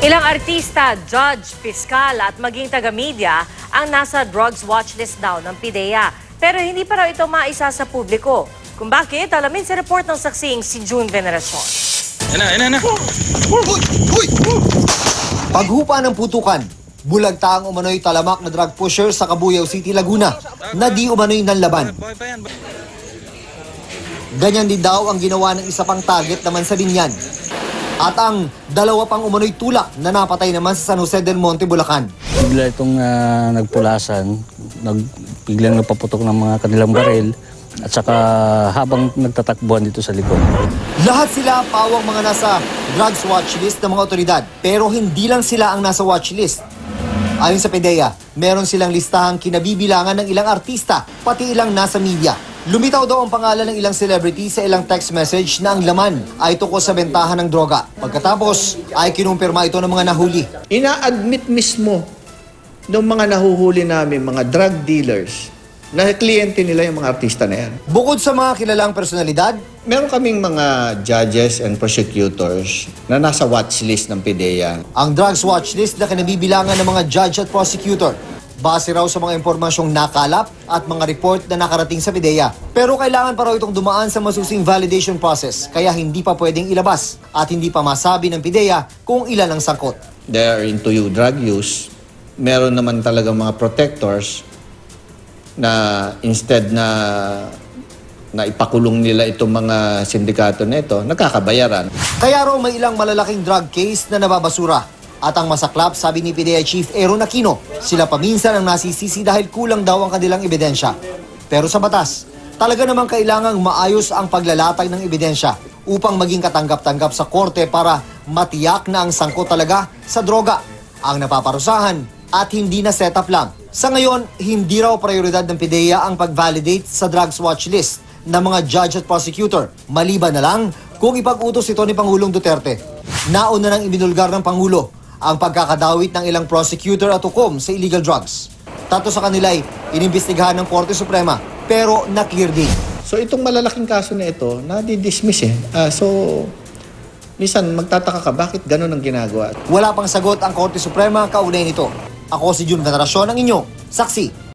Ilang artista, judge, piskal at maging taga-media ang nasa drugs watchlist daw ng PIDEA. Pero hindi pa raw ito maisa sa publiko. Kung bakit, alamin sa report ng saksing si June Veneracion. Ina. Paghupa ng putukan, bulagta ang umano'y talamak na drug pusher sa Cabuyao City, Laguna na di umano'y nanlaban. Ganyan din daw ang ginawa ng isa pang target naman sa Binyan. At ang dalawa pang umano'y tulak na napatay naman sa San Jose del Monte, Bulacan. Bigla itong nagpulasan, biglang napaputok ng mga kanilang baril at saka habang nagtatakbuhan dito sa likod. Lahat sila pawang mga nasa drugs watchlist ng mga otoridad, pero hindi lang sila ang nasa watchlist. Ayon sa PIDEA, meron silang listahang kinabibilangan ng ilang artista, pati ilang nasa media. Lumitaw daw ang pangalan ng ilang celebrity sa ilang text message na ang laman ay tungkol sa bentahan ng droga. Pagkatapos ay kinumpirma ito ng mga nahuli. Ina-admit mismo ng mga nahuhuli namin, mga drug dealers, na kliyente nila yung mga artista na yan. Bukod sa mga kilalang personalidad, meron kaming mga judges and prosecutors na nasa watchlist ng PIDEA. Ang drugs watchlist na kinabibilangan ng mga judge at prosecutor. Base raw sa mga impormasyong nakalap at mga report na nakarating sa PIDEA. Pero kailangan pa raw itong dumaan sa masusing validation process, kaya hindi pa pwedeng ilabas at hindi pa masabi ng PIDEA kung ilan ang sangkot. They are into drug use. Meron naman talaga mga protectors na instead na ipakulong nila itong mga sindikato na ito, nakakabayaran. Kaya raw may ilang malalaking drug case na nababasura. At ang masaklap, sabi ni PIDEA Chief Aaron Aquino, sila paminsan ang nasisisi dahil kulang daw ang kanilang ebidensya. Pero sa batas, talaga namang kailangang maayos ang paglalatag ng ebidensya upang maging katanggap-tanggap sa korte para matiyak na ang sangkot talaga sa droga ang napaparusahan at hindi na setup lang. Sa ngayon, hindi raw prioridad ng PIDEA ang pag-validate sa drugs watch list ng mga judge at prosecutor, maliban na lang kung ipag-utos ito ni Pangulong Duterte. Nauna nang ibinulgar ng Pangulo ang pagkakadawit ng ilang prosecutor at hukom sa illegal drugs. Tatlo sa kanila ay inimbestigahan ng Korte Suprema pero na-clear din. So itong malalaking kaso na ito, nadi-dismiss So, minsan magtataka ka, bakit ganun ang ginagawa? Wala pang sagot ang Korte Suprema kaugnay nito. Ako si June Veneracion, ang inyong saksi.